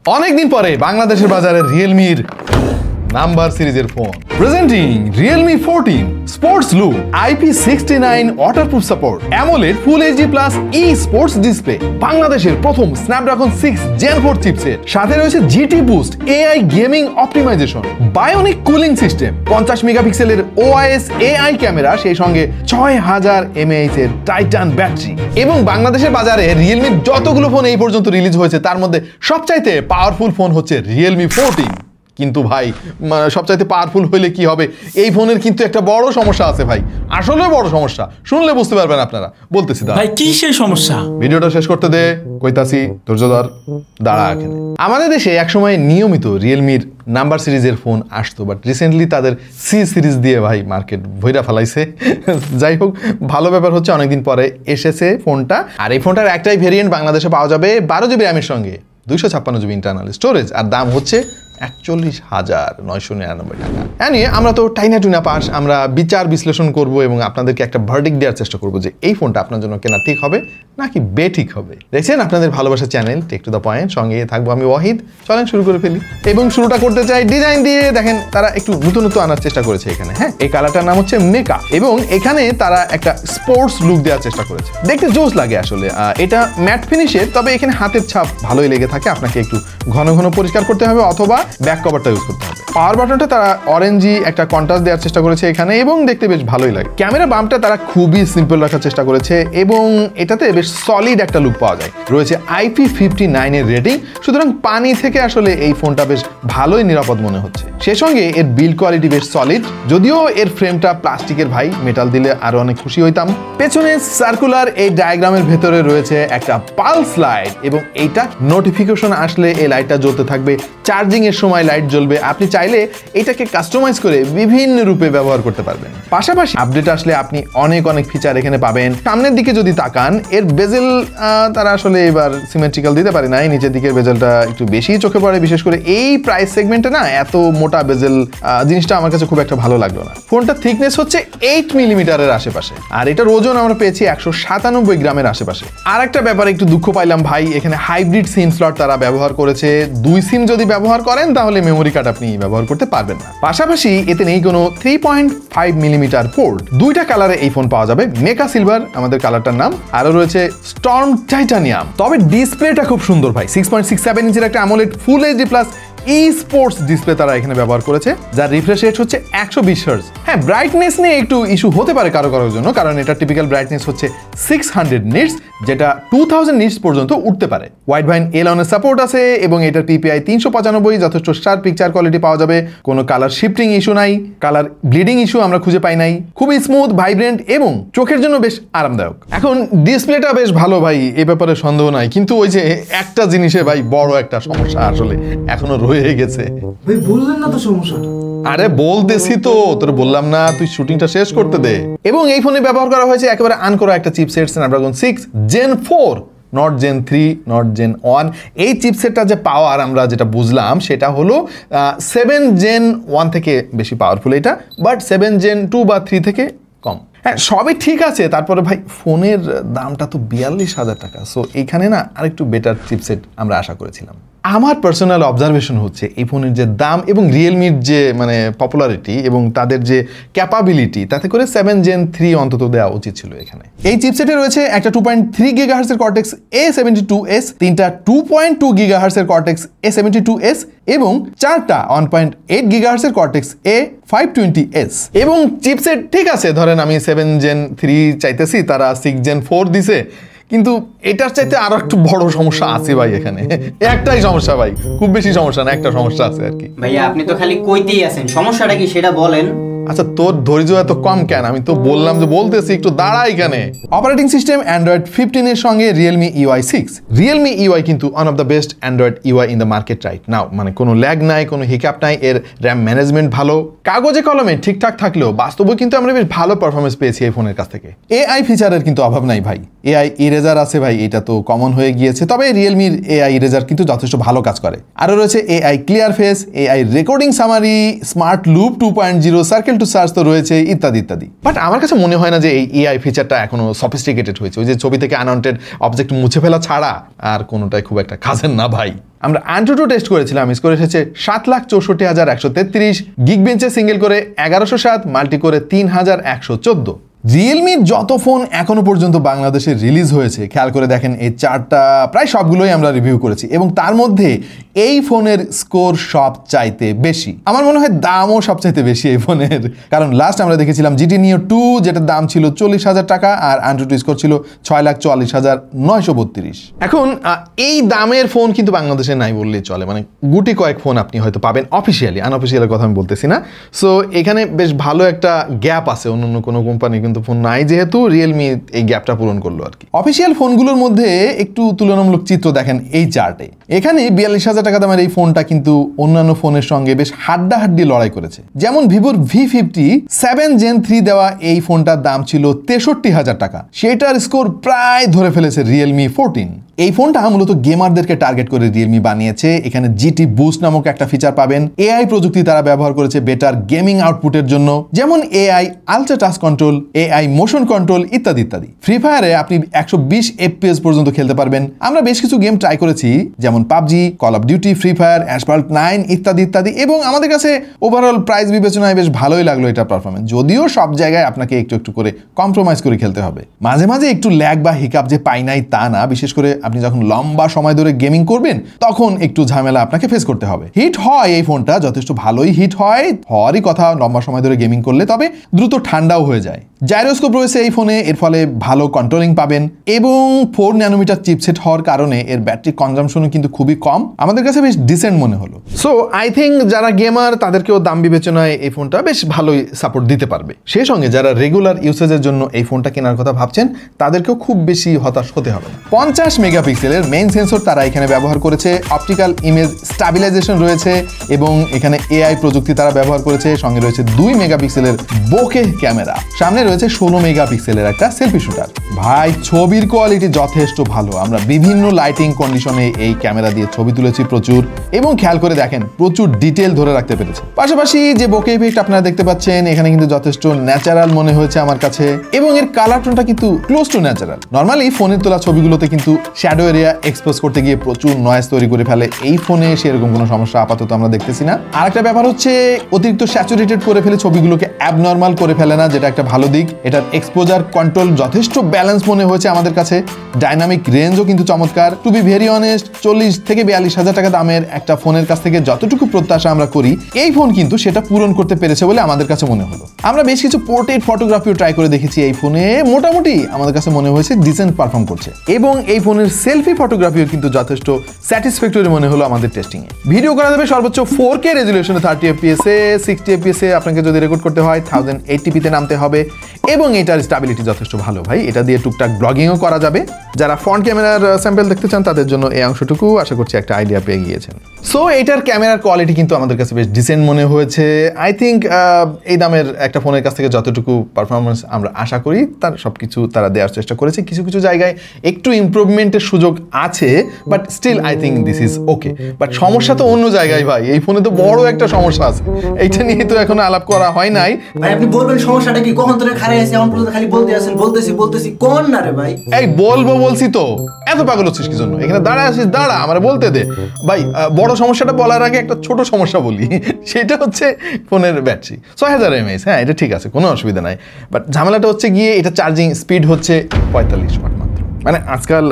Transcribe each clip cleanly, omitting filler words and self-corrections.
অনেকদিন পরে বাংলাদেশের বাজারে রিয়েলমির নাম্বার সিরিজের phone presenting Realme 14 sports look IP69 waterproof support AMOLED full HD plus e sports display বাংলাদেশের প্রথম স্ন্যাপড্রাগন 6 Gen 4 চিপসেট সাথে রয়েছে GT boost AI gaming optimisation bionic cooling system 50 মেগাপিক্সেলের OIS AI ক্যামেরা সেই সঙ্গে 6000 mAh এর Titan battery এবং বাংলাদেশের বাজারে রিয়েলমির যতগুলো ফোন এই পর্যন্ত রিলিজ হয়েছে তার মধ্যে সবচাইতে পাওয়ারফুল ফোন হচ্ছে রিয়েলমি 14 কিন্তু ভাই সবচাইতে পাওয়ারফুল হইলে কি হবে এই ফোনের কিন্তু একটা বড় সমস্যা আছে ভাই আসলে বড় সমস্যা শুনলে বুঝতে পারবেন আপনারা বলতেছি ভাই কি সেই সমস্যা ভিডিওটা শেষ করতে দে কইতাছি ধৈর্য ধর দাঁড়া এখানে আমাদের দেশে একসময় নিয়মিত রিয়েলমির নাম্বার সিরিজের ফোন আসতো বাট রিসেন্টলি তাদের সি সিরিজ দিয়ে ভাই মার্কেট ভইরা ফেলাইছে যাই হোক ভালো ব্যাপার হচ্ছে অনেকদিন পরে এসেছে ফোনটা আর এই ফোনটার একটাই ভেরিয়েন্ট বাংলাদেশে পাওয়া যাবে 12GB র্যামের সঙ্গে 256GB ইন্টারনাল স্টোরেজ আর দাম হচ্ছে 41,999 টাকা। নিয়ে আমরা তো টাইনা টুনা পাস আমরা বিচার বিশ্লেষণ করব এবং আপনাদেরকে একটা ভার্ডিক্ট দেওয়ার চেষ্টা করব যে এই ফোনটা আপনার জন্য কেনা ঠিক হবে নাকি বেঠিক হবে। দেখছেন আপনাদের ভালোবাসা channel tech to the point, সঙ্গে থাকবো আমি ওয়াহিদ। চলেন শুরু করে ফেলি এবং শুরুটা করতে চাই ডিজাইন দিয়ে। দেখেন তারা একটু নতুনত্ব আনার চেষ্টা করেছে এখানে। হ্যাঁ, এই কালারটার নাম হচ্ছে মেকা এবং এখানে তারা একটা স্পোর্টস লুক দেওয়ার চেষ্টা করেছে, দেখতে জোস লাগে আসলে। এটা ম্যাট ফিনিশের, তবে এখানে হাতের ছাপ ভালোই লেগে থাকে। আপনাকে একটু ঘন ঘন পরিষ্কার করতে হবে অথবা ব্যাক কভারটা ইউজ করতে হবে। পাওয়ার বাটনটা তারা অরেঞ্জি একটা কন্ট্রাস্ট দেওয়ার চেষ্টা করেছে এখানে এবং দেখতে বেশ ভালোই লাগে। ক্যামেরা বাম্পটা তারা খুবই সিম্পল রাখার চেষ্টা করেছে এবং এটাতে বেশ সলিড একটা লুক পাওয়া যায়। রয়েছে IP59 এর রেটিং, সুতরাং পানি থেকে আসলে এই ফোনটা বেশ ভালোই নিরাপদ মনে হচ্ছে। সে সঙ্গে এর বিল্ড কোয়ালিটি বেশ সলিড, যদিও এর ফ্রেমটা প্লাস্টিকের ভাই, মেটাল দিলে আরো অনেক খুশি হইতাম। পেছনে সার্কুলার এই ডায়াগ্রামের ভেতরে রয়েছে একটা পালস লাইট এবং এইটা নোটিফিকেশন আসলে এই লাইটটা জ্বলতে থাকবে, চার্জিং এর সময় লাইট জ্বলবে। আপনি চাইলে এটাকে কাস্টমাইজ করে বিভিন্ন রূপে ব্যবহার করতে পারবেন। পাশাপাশি আপডেট আসলে আপনি অনেক অনেক ফিচার এখানে পাবেন। সামনের দিকে যদি তাকান, এর বেজেল তারা আসলে এবার সিমেট্রিক্যাল দিতে পারে নাই, নিচের দিকের বেজেলটা একটু বেশি চোখে পড়ে, বিশেষ করে এই প্রাইস সেগমেন্টে না এত মোটা বেজেল জিনিসটা আমার কাছে খুব একটা ভালো লাগলো না। ফোনটার থিকনেস হচ্ছে 8 মিলিমিটারের আশেপাশে আর এটার ওজন আমরা পেয়েছি 197 গ্রামের আশেপাশে। আর একটা ব্যাপারে একটু দুঃখ পাইলাম ভাই, এখানে হাইব্রিড সিম স্লট তারা ব্যবহার করেছে। 2 সিম যদি ব্যবহার করেন তাহলে মেমোরি কার্ড আপনি ব্যবহার করতে পারবেন না। পাশাপাশি এতে নেই কোনো 3.5 মিলিমিটার পোর্ট। দুইটা কালারে এই ফোন পাওয়া যাবে, মেকা সিলভার আমাদের কালারটার নাম, আরো রয়েছে স্টর্ম টাইটানিয়াম। তবে ডিসপ্লেটা খুব সুন্দর ভাই, 6.67 ইঞ্চির একটা AMOLED full HD plus e sports display তারা এখানে ব্যবহার করেছে, যার রিফ্রেশ রেট হচ্ছে 120 হার্টজ। হ্যাঁ, ব্রাইটনেস নিয়ে একটু ইস্যু হতে পারে কারো কারোর জন্য, কারণ এটা টিপিক্যাল ব্রাইটনেস হচ্ছে 600 নিটস, যেটা 2000 নিটস পর্যন্ত উঠতে পারে। ওয়াইড ভাইন এলনের সাপোর্ট আছে এবং এটার PPI 395, যথেষ্ট শার্প পিকচার কোয়ালিটি পাওয়া যাবে। কোনো কালার শিফটিং ইস্যু নাই, কালার ব্লিডিং ইস্যু আমরা খুঁজে পাই নাই। খুবই স্মুথ, ভাইব্রেন্ট এবং চোখের জন্য বেশ আরামদায়ক। এখন ডিসপ্লেটা বেশ ভালো ভাই, এই ব্যাপারে সন্দেহ নাই, কিন্তু ওই যে একটা জিনিসে ভাই বড় একটা সমস্যা আসলে এখনো রয়ে গেছে। ভাই বললেন না তো সমস্যা। আরে বলতেছি তো, তোর বললাম না তুই শুটিংটা শেষ করতে দে। এবং এই ফোনে ব্যবহার করা হয়েছে একেবারে আনকরা একটা chipset, Snapdragon 6 Gen 4, not Gen 3, not Gen 1। এই চিপসেটটা যে পাওয়ার আমরা যেটা বুঝলাম সেটা হলো 7 Gen 1 থেকে বেশি পাওয়ারফুল এটা, বাট 7 Gen 2 বা 3 থেকে কম। হ্যাঁ, সবই ঠিক আছে, তারপরে ভাই ফোনের দামটা তো 42,000 টাকা। সো এইখানে না আরেকটু বেটার চিপসেট আমরা আশা করেছিলাম। আমার পার্সোনাল অবজারভেশন হচ্ছে এই ফোনের যে দাম এবং রিয়েলমির যে মানে পপুলারিটি এবং তাদের যে ক্যাপাবিলিটি, তাতে করে 7 Gen 3 অন্তত দেওয়া উচিত ছিল এখানে। এই চিপসেটে রয়েছে একটা 2.3 GHz এর কর্টেক্স A72s, তিনটা 2.2 GHz এর কর্টেক্স A72s এবং চারটা 1.8 GHz এর কর্টেক্স A520s। এবং চিপসেট ঠিক আছে, ধরেন আমি 7 Gen 3 চাইতেছি, তারা 6 Gen 4 দিছে, কিন্তু এটার চাইতে আরো একটু বড় সমস্যা আছে ভাই এখানে। একটাই সমস্যা ভাই, খুব বেশি সমস্যা না, একটা সমস্যা আছে আর কি। ভাইয়া আপনি তো খালি কইতেই আছেন, সমস্যাটা কি সেটা বলেন। আচ্ছা, তোর ধৈর্য এত কম কেন? আমি তো বললাম যে বলতেছি, একটু দাঁড়া এখানে। অপারেটিং সিস্টেম অ্যান্ড্রয়েড 15 এর সঙ্গে রিয়েলমি UI 6। রিয়েলমি UI কিন্তু one of the best Android UI in the market right now. মানে কোনো ল্যাগ নাই, কোনো হিকআপ নাই, এর র্যাম ম্যানেজমেন্ট ভালো, কাগজে কলমে ঠিকঠাক থাকলেও বাস্তবে কিন্তু আমরা বেশ ভালো পারফরমেন্স পেয়েছি এই ফোনের কাছ থেকে। AI ফিচারের কিন্তু অভাব নাই ভাই। এআই ইরেজার আছে ভাই, এটা তো কমন হয়ে গিয়েছে, তবে রিয়েলমির এআই ইরেজার কিন্তু যথেষ্ট ভালো কাজ করে। আরও রয়েছে AI clear face, AI recording summary, smart loop 2.0, circle to search তো রয়েছে, ইত্যাদি ইত্যাদি। বাট আমার কাছে মনে হয় না যে এই এআই ফিচারটা এখনো সফিস্টিকেটেড হয়েছে। ওই যে ছবি থেকে আনওয়ান্টেড অবজেক্ট মুছে ফেলা ছাড়া আর কোনোটাই খুব একটা কাজের না ভাই। আমরা অ্যান্ট্রু টেস্ট করেছিলাম, স্কোর এসেছে 7,64,133, গিগ বেঞ্চে সিঙ্গেল করে 1107, মাল্টি করে 3,114। রিয়েলমির যত ফোন এখনো পর্যন্ত বাংলাদেশে রিলিজ হয়েছে খেয়াল করে দেখেন, এই চারটা প্রায় সবগুলোই আমরা রিভিউ করেছি এবং তার মধ্যে এই ফোনের স্কোর সব চাইতে বেশি। আমার মনে হয় দামও সবচাইতে বেশি এই ফোনের, কারণ লাস্ট আমরা দেখেছিলাম GT Neo 2, যেটার দাম ছিল 40,000 টাকা আর অ্যান্ট্রু স্কোর ছিল 6,44,932। এখন এই দামের ফোন কিন্তু বাংলাদেশে নাই বললেই চলে, মানে গুটি কয়েক ফোন আপনি হয়তো পাবেন অফিসিয়ালি, আনঅফিসিয়ালের কথা আমি বলতেছি না। সো এখানে বেশ ভালো একটা গ্যাপ আছে, অন্য কোনো কোম্পানি কিন্তু ফোন নাই, যেহেতু রিয়েলমি এই গ্যাপটা পূরণ করলো আর কি। অফিসিয়াল ফোনগুলোর মধ্যে একটু তুলনামূলক চিত্র দেখেন এই চার্টে। এখানে 42,000 টাকা দামের এই ফোনটা কিন্তু অন্যান্য ফোনের সঙ্গে বেশ হাড্ডাহাড্ডি লড়াই করেছে। যেমন ভিভোর V50 7 Gen 3 দেওয়া এই ফোনটার দাম ছিল 63,000 টাকা, সেটার স্কোর প্রায় ধরে ফেলেছে রিয়েলমি 14। এই ফোনটা মূলত গেমারদেরকে টার্গেট করে রিয়েলমি বানিয়েছে। এখানে GT বুস্ট নামক একটা ফিচার পাবেন, এআই প্রযুক্তি তারা ব্যবহার করেছে বেটার গেমিং আউটপুটের জন্য, যেমন AI ultra touch control, AI motion control ইত্যাদি ইত্যাদি। ফ্রি ফায়ারে আপনি 120 FPS পর্যন্ত খেলতে পারবেন। আমরা বেশ কিছু গেম ট্রাই করেছি, যেমন PUBG, call of duty, free fire, asphalt 9 ইত্যাদি ইত্যাদি, এবং আমাদের কাছে ওভারঅল প্রাইস বিবেচনায় বেশ ভালোই লাগলো এটা পারফরমেন্স। যদিও সব জায়গায় আপনাকে একটু একটু করে কম্প্রোমাইজ করে খেলতে হবে, মাঝে মাঝে একটু ল্যাগ বা হিকাপ যে পাই নাই তা না, বিশেষ করে আপনি যখন লম্বা সময় ধরে গেমিং করবেন তখন একটু ঝামেলা আপনাকে ফেস করতে হবে। হিট হয় এই ফোনটা, যথেষ্ট ভালোই হিট হয়, হওয়ারই কথা লম্বা সময় ধরে গেমিং করলে, তবে দ্রুত ঠান্ডাও হয়ে যায়। জাইরোস্কোপ রয়েছে এই ফোনে, এর ফলে ভালো কন্ট্রোলিং পাবেন, এবং 4 ন্যানোমিটার চিপসেট হওয়ার কারণে এর ব্যাটারি কনজাম্পশনও কিন্তু খুবই কম, আমাদের কাছে বেশ ডিসেন্ট মনে হলো। সো আই থিঙ্ক যারা গেমার তাদেরকেও দাম বিবেচনায় এই ফোনটা বেশ ভালোই সাপোর্ট দিতে পারবে। সেই সঙ্গে যারা রেগুলার ইউসেজের জন্য এই ফোনটা কেনার কথা ভাবছেন তাদেরকেও খুব বেশি হতাশ হতে হবে না। 50 মেগাপিক্সেলের মেইন সেন্সর তারা এখানে ব্যবহার করেছে, অপটিক্যাল ইমেজ স্টাবিলাইজেশন রয়েছে, এবং এখানে এআই প্রযুক্তি তারা ব্যবহার করেছে। সঙ্গে রয়েছে 2 মেগাপিক্সেলের বোকে ক্যামেরা, সামনে রয়েছে 16 মেগাপিক্সেলের একটা সেলফি শুটার। ভাই ছবির কোয়ালিটি যথেষ্ট ভালো, আমরা বিভিন্ন লাইটিং কন্ডিশনে এই ক্যামেরা দিয়ে ছবি তুলেছি প্রচুর, এবং খেয়াল করে দেখেন প্রচুর ডিটেল ধরে রাখতে পেরেছে। পাশাপাশি যে বোকে ইফেক্ট আপনারা দেখতে পাচ্ছেন এখানে কিন্তু যথেষ্ট ন্যাচারাল মনে হয়েছে আমার কাছে, এবং এর কালার টোনটা কিন্তু ক্লোজ টু ন্যাচারাল। নর্মালি ফোনের তোলা ছবিগুলোতে কিন্তু শ্যাডো এরিয়া এক্সপোজ করতে গিয়ে প্রচুর নয়েজ তৈরি করে ফেলে, এই ফোনে সেরকম কোনো সমস্যা আপাতত আমরা দেখতেছি না। আরেকটা ব্যাপার হচ্ছে অতিরিক্ত স্যাচুরেটেড করে ফেলে ছবিগুলোকে অ্যাবনর্মাল করে ফেলে না, যেটা একটা ভালো দিক। এটার এক্সপোজার কন্ট্রোল যথেষ্ট ব্যালেন্স মনে হয়েছে আমাদের কাছে, ডাইনামিক রেঞ্জও কিন্তু চমৎকার। টু বি ভেরি অনেস্ট, 40 থেকে 42,000 টাকা দামের একটা ফোনের কাছ থেকে যতটুকু প্রত্যাশা আমরা করি এই ফোন কিন্তু সেটা পূরণ করতে পেরেছে বলে আমাদের কাছে মনে হলো। আমরা বেশ কিছু পোর্ট্রেট ফটোগ্রাফিও ট্রাই করে দেখেছি এই ফোনে, মোটামুটি আমাদের কাছে মনে হয়েছে ডিসেন্ট পারফর্ম করছে, এবং এই ফোনের সেলফি ফটোগ্রাফিও কিন্তু যথেষ্ট স্যাটিসফ্যাক্টরি মনে হলো আমাদের টেস্টিংয়ে। ভিডিও করা যাবে সর্বোচ্চ 4K রেজুলেশনে, 30 FPS এ, 60 FPS এ আপনাকে যদি রেকর্ড করতে হয় 1080p তে নামতে হবে, এবং এটার স্টেবিলিটি যথেষ্ট ভালো ভাই, এটা দিয়ে টুকটাক ব্লগিংও করা যাবে। যারা ফ্রন্ট ক্যামেরার স্যাম্পল দেখতে চান তাদের জন্য এই অংশটুকু আশা করছি একটা আইডিয়া পেয়ে গিয়েছেন। সো এটার ক্যামেরার কোয়ালিটি কিন্তু আমাদের কাছে বেশ ডিসেন্ট মনে হয়েছে। আই থিঙ্ক এই দামের একটা ফোনের কাছ থেকে যতটুকু পারফরমেন্স আমরা আশা করি তার সব কিছু তারা দেওয়ার চেষ্টা করেছে। কিছু কিছু জায়গায় একটু ইমপ্রুভমেন্টের সুযোগ আছে, but still I think this is okay. But সমস্যা তো অন্য জায়গায় ভাই, এই ফোনে তো বড় একটা সমস্যা আছে, এইটা নিয়ে তো এখনো আলাপ করা হয় নাই। ভাই আপনি বলবেন সমস্যাটা কি? কখন ধরে খারাপ আছে এমন পর্যন্ত খালি বলতে আছেন, বলতেছি কোন না রে ভাই? এই বলছি তো, এত পাগল হচ্ছিস কি জন্য? এখানে দাঁড়া আছিস, দাঁড়া আমার বলতে দে ভাই। বড় সমস্যাটা বলার আগে একটা ছোট সমস্যা বলি, সেটা হচ্ছে ফোনের ব্যাটারি 6000 mAh। হ্যাঁ এটা ঠিক আছে, কোনো অসুবিধা নাই, বাট ঝামেলাটা হচ্ছে গিয়ে এটা চার্জিং স্পিড হচ্ছে 45 ওয়াট মাত্র। মানে আজকাল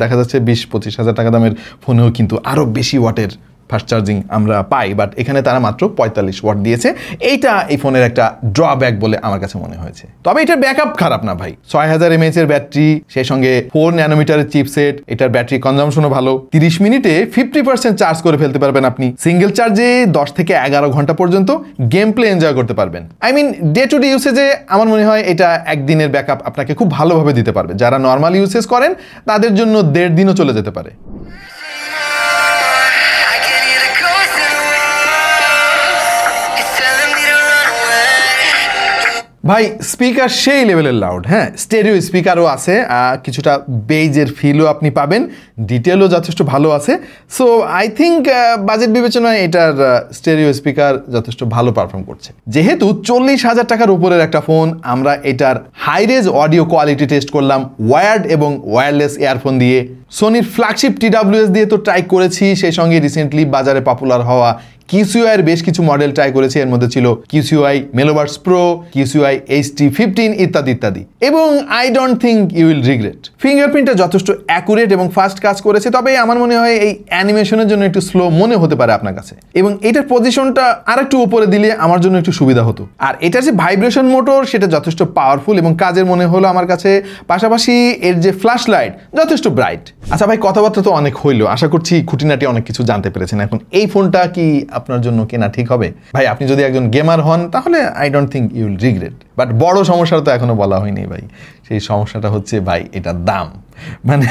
দেখা যাচ্ছে 20-25 হাজার টাকা দামের ফোনেও কিন্তু আরো বেশি ওয়াটের ফাস্ট চার্জিং আমরা পাই, বাট এখানে তারা মাত্র 45 ওয়াট দিয়েছে। এইটা এই ফোনের একটা ড্রব্যাক বলে আমার কাছে মনে হয়েছে। তবে এটার ব্যাকআপ খারাপ না ভাই, 6000 mAh এর ব্যাটারি, সেই সঙ্গে 4 ন্যানোমিটারের চিপসেট, এটার ব্যাটারি কনজাম্পশনও ভালো। 30 মিনিটে 50% চার্জ করে ফেলতে পারবেন আপনি। সিঙ্গেল চার্জে 10 থেকে 11 ঘন্টা পর্যন্ত গেম প্লে এনজয় করতে পারবেন। I mean day to day ইউসেজে আমার মনে হয় এটা একদিনের ব্যাকআপ আপনাকে খুব ভালোভাবে দিতে পারবে। যারা নর্মাল ইউসেজ করেন তাদের জন্য 1.5 দিনও চলে যেতে পারে। ভাই স্পিকার সেই লেভেলের লাউড, হ্যাঁ স্টেরিও স্পিকারও আছে, কিছুটা বেজের ফিলও আপনি পাবেন, ডিটেলও যথেষ্ট ভালো আছে। সো আই থিঙ্ক বাজেট বিবেচনায় এটার স্টেরিও স্পিকার যথেষ্ট ভালো পারফর্ম করছে। যেহেতু 40,000 টাকার উপরের একটা ফোন, আমরা এটার হাইরেজ অডিও কোয়ালিটি টেস্ট করলাম ওয়্যার্ড এবং ওয়্যারলেস ইয়ারফোন দিয়ে। সোনির ফ্ল্যাগশিপ TWS দিয়ে তো ট্রাই করেছি, সেই সঙ্গে রিসেন্টলি বাজারে পপুলার হওয়া QCY এর বেশ কিছু মডেল ট্রাই করেছি। এর মধ্যে ছিল QCY মেলোবার্স প্রো, QCY HT15 ইত্যাদি ইত্যাদি। এবং I don't think you will regret. ফিঙ্গারপ্রিন্টটা যথেষ্ট অ্যাকুরেট এবং ফাস্ট কাজ করেছে, তবে আমার মনে হয় এই অ্যানিমেশনের জন্য একটু স্লো মনে হতে পারে আপনার কাছে, এবং এটার পজিশনটা আরেকটু উপরে দিলে আমার জন্য একটু সুবিধা হতো। আর এটার যে ভাইব্রেশন মোটর সেটা যথেষ্ট পাওয়ারফুল এবং কাজের মনে হলো আমার কাছে। পাশাপাশি এর যে ফ্ল্যাশ লাইট যথেষ্ট ব্রাইট। আচ্ছা ভাই, কথাবার্তা তো অনেক হইলো, আশা করছি খুঁটিনাটি অনেক কিছু জানতে পেরেছেন। এখন এই ফোনটা কি আপনার জন্য কেনা ঠিক হবে? ভাই আপনি যদি একজন গেমার হন তাহলে I don't think you will regret. But বড় সমস্যাটা তো এখনো বলা হয়নি ভাই, সেই সমস্যাটা হচ্ছে ভাই এটার দাম। মানে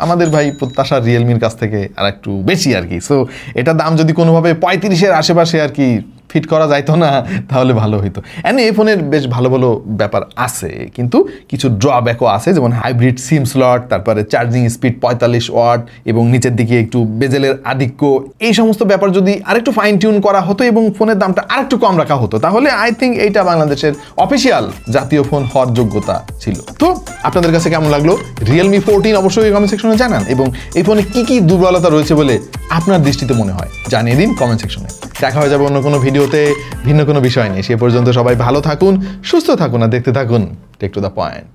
আমাদের ভাই প্রত্যাশা রিয়েলমির কাছ থেকে আর একটু বেশি আর কি। সো এটার দাম যদি কোনোভাবে 35-এর আশেপাশে আর কি ফিট করা যাইতো না তাহলে ভালো হইতো। এই ফোনের বেশ ভালো ভালো ব্যাপার আছে, কিন্তু কিছু ড্রব্যাকও আছে, যেমন হাইব্রিড সিম স্লট, তারপরে চার্জিং স্পিড 45 ওয়াট এবং নিচের দিকে একটু বেজেলের আধিক্য। এই সমস্ত ব্যাপার যদি আরেকটু ফাইন টিউন করা হতো এবং ফোনের দামটা আরেকটু কম রাখা হতো, তাহলে আই থিঙ্ক এইটা বাংলাদেশের অফিসিয়াল জাতীয় ফোন হওয়ার যোগ্যতা ছিল। তো আপনাদের কাছে কেমন লাগলো রিয়েলমি 14 অবশ্যই কমেন্ট সেকশনে জানান, এবং এই ফোনে কি কি দুর্বলতা রয়েছে বলে আপনার দৃষ্টিতে মনে হয় জানিয়ে দিন কমেন্ট সেকশনে। দেখা হয়ে যাবে অন্য কোনো ভিডিওতে ভিন্ন কোনো বিষয় নেই। সে পর্যন্ত সবাই ভালো থাকুন, সুস্থ থাকুন আর দেখতে থাকুন টেক টু দ্য পয়েন্ট।